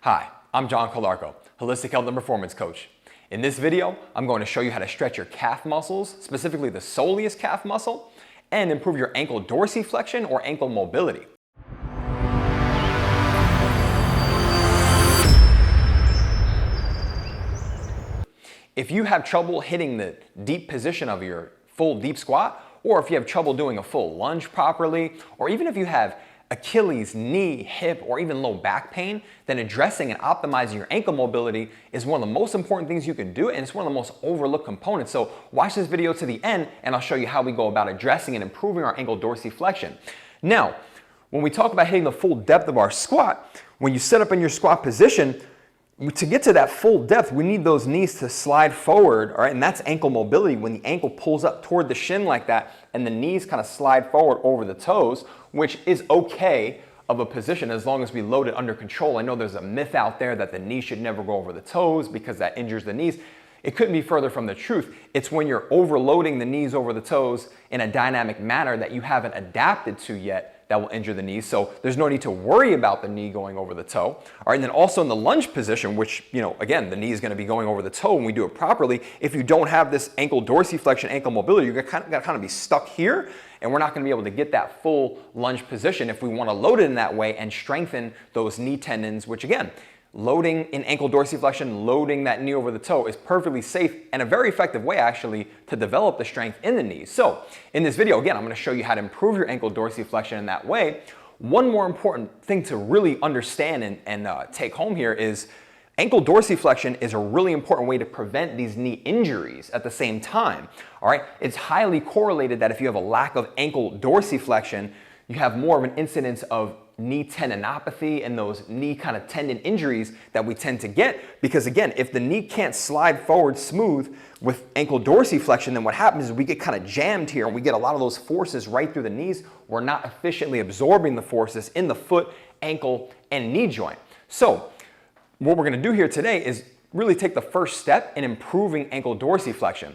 Hi, I'm John Calarco, Holistic Health and Performance Coach. In this video, I'm going to show you how to stretch your calf muscles, specifically the soleus calf muscle, and improve your ankle dorsiflexion or ankle mobility. If you have trouble hitting the deep position of your full deep squat, or if you have trouble doing a full lunge properly, or even if you have Achilles, knee, hip, or even low back pain, then addressing and optimizing your ankle mobility is one of the most important things you can do, and it's one of the most overlooked components. So watch this video to the end, and I'll show you how we go about addressing and improving our ankle dorsiflexion. Now, when we talk about hitting the full depth of our squat, when you set up in your squat position, to get to that full depth, we need those knees to slide forward, all right? And that's ankle mobility. When the ankle pulls up toward the shin like that and the knees kind of slide forward over the toes, which is okay of a position as long as we load it under control. I know there's a myth out there that the knee should never go over the toes because that injures the knees. It couldn't be further from the truth. It's when you're overloading the knees over the toes in a dynamic manner that you haven't adapted to yet that will injure the knees. So there's no need to worry about the knee going over the toe. All right, and then also in the lunge position, which, again, the knee is going to be going over the toe when we do it properly. If you don't have this ankle dorsiflexion, ankle mobility, you're going to kind of be stuck here, and we're not going to be able to get that full lunge position if we want to load it in that way and strengthen those knee tendons, which again, loading in ankle dorsiflexion, loading that knee over the toe is perfectly safe and a very effective way actually to develop the strength in the knees. So in this video, again, I'm going to show you how to improve your ankle dorsiflexion in that way. One more important thing to really understand and take home here is ankle dorsiflexion is a really important way to prevent these knee injuries at the same time. All right, it's highly correlated that if you have a lack of ankle dorsiflexion, you have more of an incidence of knee tendinopathy and those knee kind of tendon injuries that we tend to get. Because again, if the knee can't slide forward smooth with ankle dorsiflexion, then what happens is we get kind of jammed here and we get a lot of those forces right through the knees. We're not efficiently absorbing the forces in the foot, ankle, and knee joint. So what we're going to do here today is really take the first step in improving ankle dorsiflexion.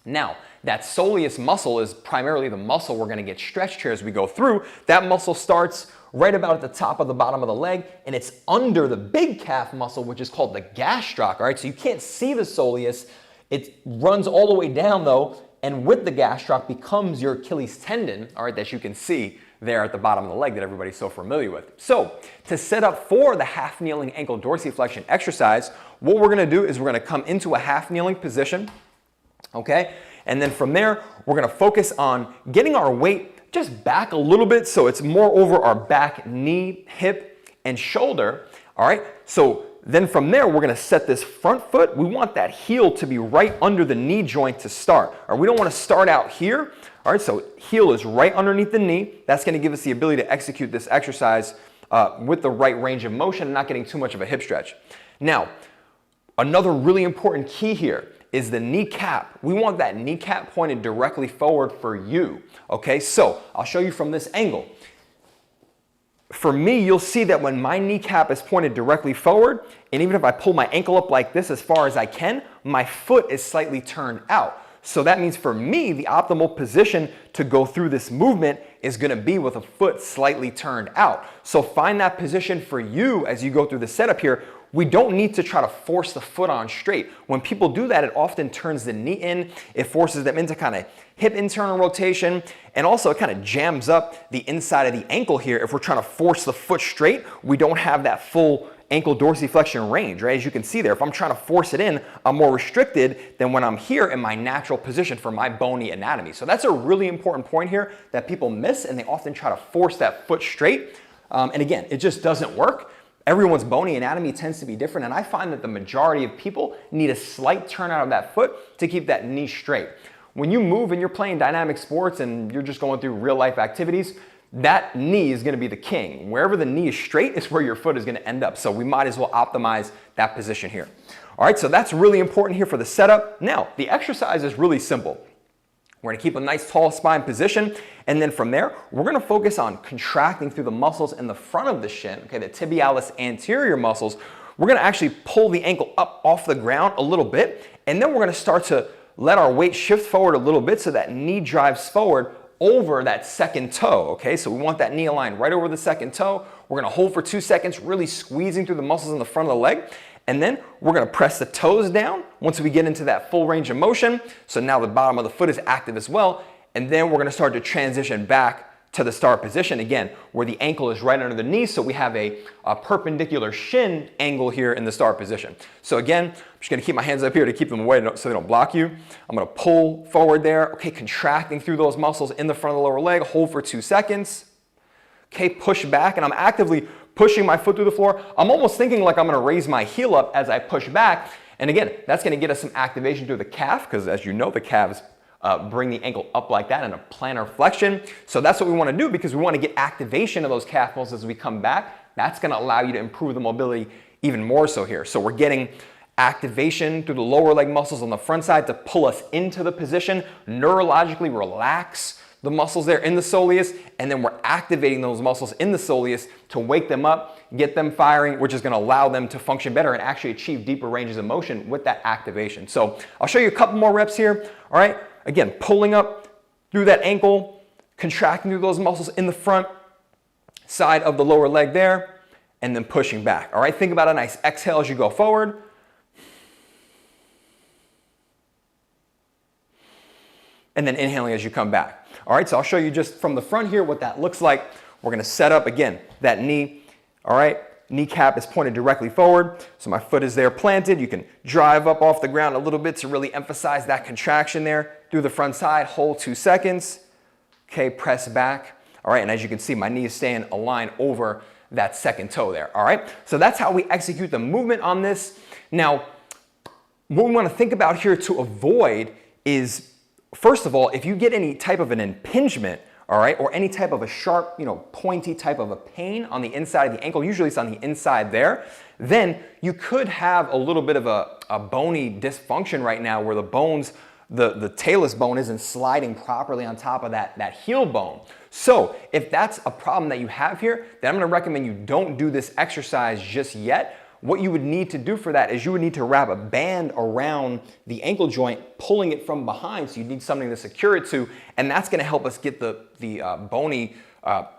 Now, that soleus muscle is primarily the muscle we're going to get stretched here as we go through. That muscle starts right about at the top of the bottom of the leg, and it's under the big calf muscle, which is called the gastroc, all right? So you can't see the soleus. It runs all the way down, though, and with the gastroc becomes your Achilles tendon, all right, that you can see there at the bottom of the leg that everybody's so familiar with. So to set up for the half kneeling ankle dorsiflexion exercise, what we're going to do is we're going to come into a half kneeling position, okay? And then from there, we're going to focus on getting our weight just back a little bit so it's more over our back, knee, hip, and shoulder. All right, so then from there, we're going to set this front foot. We want that heel to be right under the knee joint to start. All right, we don't want to start out here. All right, so heel is right underneath the knee. That's going to give us the ability to execute this exercise with the right range of motion and not getting too much of a hip stretch. Now, another really important key here is the kneecap. We want that kneecap pointed directly forward for you. Okay, so I'll show you from this angle. For me, you'll see that when my kneecap is pointed directly forward, and even if I pull my ankle up like this as far as I can, my foot is slightly turned out. So that means for me, the optimal position to go through this movement is going to be with a foot slightly turned out. So find that position for you as you go through the setup here. We don't need to try to force the foot on straight. When people do that, it often turns the knee in. It forces them into kind of hip internal rotation, and also it kind of jams up the inside of the ankle here. If we're trying to force the foot straight, we don't have that full ankle dorsiflexion range, right? As you can see there, if I'm trying to force it in, I'm more restricted than when I'm here in my natural position for my bony anatomy. So that's a really important point here that people miss, and they often try to force that foot straight. And again, it just doesn't work. Everyone's bony anatomy tends to be different, and I find that the majority of people need a slight turnout of that foot to keep that knee straight. When you move and you're playing dynamic sports and you're just going through real life activities, that knee is going to be the king. Wherever the knee is straight is where your foot is going to end up. So we might as well optimize that position here. All right, so that's really important here for the setup. Now, the exercise is really simple. We're going to keep a nice tall spine position, and then from there, we're going to focus on contracting through the muscles in the front of the shin, okay, the tibialis anterior muscles. We're going to actually pull the ankle up off the ground a little bit, and then we're going to start to let our weight shift forward a little bit so that knee drives forward over that second toe, okay? So we want that knee aligned right over the second toe. We're gonna hold for 2 seconds, really squeezing through the muscles in the front of the leg. And then we're gonna press the toes down once we get into that full range of motion. So now the bottom of the foot is active as well. And then we're gonna start to transition back to the start position again, where the ankle is right under the knee. So we have a perpendicular shin angle here in the start position. So again, I'm just gonna keep my hands up here to keep them away so they don't block you. I'm gonna pull forward there. Okay, contracting through those muscles in the front of the lower leg, hold for 2 seconds. Okay, push back, and I'm actively pushing my foot through the floor. I'm almost thinking like I'm gonna raise my heel up as I push back. And again, that's gonna get us some activation through the calf, because as you know, the calves bring the ankle up like that in a plantar flexion. So that's what we want to do, because we want to get activation of those calf muscles as we come back. That's going to allow you to improve the mobility even more so here. So we're getting activation through the lower leg muscles on the front side to pull us into the position, neurologically relax the muscles there in the soleus, and then we're activating those muscles in the soleus to wake them up, get them firing, which is going to allow them to function better and actually achieve deeper ranges of motion with that activation. So I'll show you a couple more reps here. All right. Again, pulling up through that ankle, contracting through those muscles in the front side of the lower leg there, and then pushing back. All right, think about a nice exhale as you go forward. And then inhaling as you come back. All right, so I'll show you just from the front here what that looks like. We're gonna set up, again, that knee, all right? Kneecap is pointed directly forward, so my foot is there planted. You can drive up off the ground a little bit to really emphasize that contraction there through the front side. Hold 2 seconds. Okay, press back. All right, and as you can see, my knee is staying aligned over that second toe there. All right, so that's how we execute the movement on this. Now, what we want to think about here to avoid is, first of all, if you get any type of an impingement, all right, or any type of a sharp, pointy type of a pain on the inside of the ankle, usually it's on the inside there, then you could have a little bit of a bony dysfunction right now where the bones, the talus bone isn't sliding properly on top of that heel bone. So if that's a problem that you have here, then I'm gonna recommend you don't do this exercise just yet. What you would need to do for that is you would need to wrap a band around the ankle joint, pulling it from behind, so you need something to secure it to, and that's gonna help us get the bony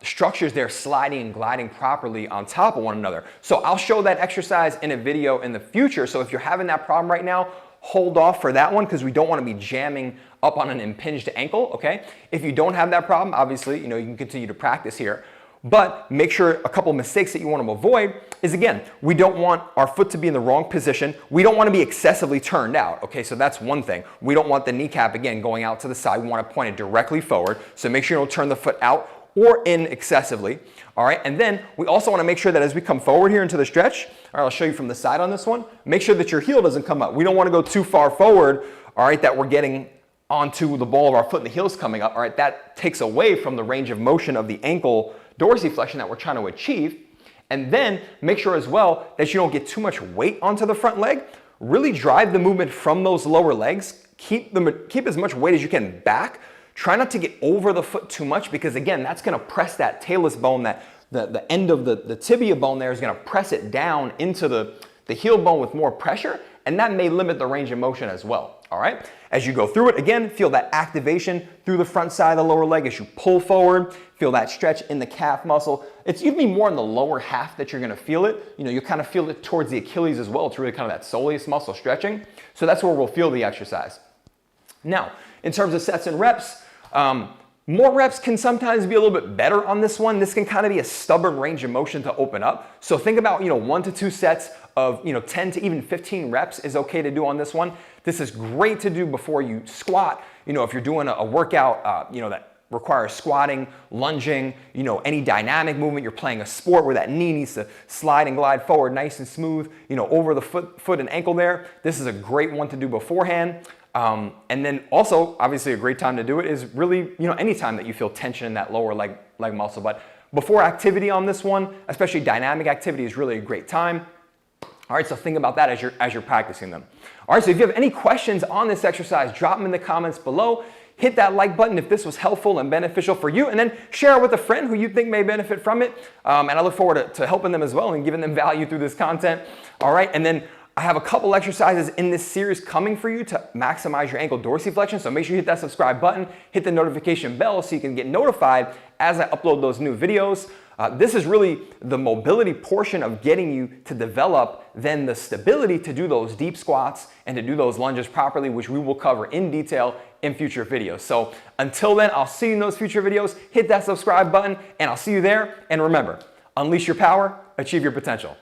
structures there sliding and gliding properly on top of one another. So I'll show that exercise in a video in the future, so if you're having that problem right now, hold off for that one, because we don't want to be jamming up on an impinged ankle, okay? If you don't have that problem, obviously, you can continue to practice here. But make sure a couple mistakes that you want to avoid is, again, we don't want our foot to be in the wrong position. We don't want to be excessively turned out, okay? So that's one thing. We don't want the kneecap, again, going out to the side. We want to point it directly forward. So make sure you don't turn the foot out or in excessively, all right? And then we also want to make sure that as we come forward here into the stretch, all right, I'll show you from the side on this one, make sure that your heel doesn't come up. We don't want to go too far forward, all right, that we're getting onto the ball of our foot and the heel's coming up, all right? That takes away from the range of motion of the ankle dorsiflexion that we're trying to achieve. And then make sure as well that you don't get too much weight onto the front leg. Really drive the movement from those lower legs. Keep as much weight as you can back. Try not to get over the foot too much, because again, that's gonna press that talus bone, that the end of the tibia bone there is gonna press it down into the heel bone with more pressure, and that may limit the range of motion as well, all right? As you go through it, again, feel that activation through the front side of the lower leg as you pull forward, feel that stretch in the calf muscle. It's usually more in the lower half that you're gonna feel it. You kind of feel it towards the Achilles as well. It's really kind of that soleus muscle stretching. So that's where we'll feel the exercise. Now, in terms of sets and reps, more reps can sometimes be a little bit better on this one. This can kind of be a stubborn range of motion to open up. So think about, 1 to 2 sets of, 10 to even 15 reps is okay to do on this one. This is great to do before you squat. If you're doing a workout, that requires squatting, lunging, any dynamic movement, you're playing a sport where that knee needs to slide and glide forward nice and smooth, over the foot and ankle there. This is a great one to do beforehand. And then also, obviously, a great time to do it is really, any time that you feel tension in that lower leg muscle. But before activity on this one, especially dynamic activity, is really a great time. All right, so think about that as you're practicing them. All right, so if you have any questions on this exercise, drop them in the comments below. Hit that like button if this was helpful and beneficial for you, and then share it with a friend who you think may benefit from it. And I look forward to helping them as well and giving them value through this content. All right, and then I have a couple exercises in this series coming for you to maximize your ankle dorsiflexion. So make sure you hit that subscribe button, hit the notification bell so you can get notified as I upload those new videos. This is really the mobility portion of getting you to develop then the stability to do those deep squats and to do those lunges properly, which we will cover in detail in future videos. So until then, I'll see you in those future videos. Hit that subscribe button and I'll see you there. And remember, unleash your power, achieve your potential.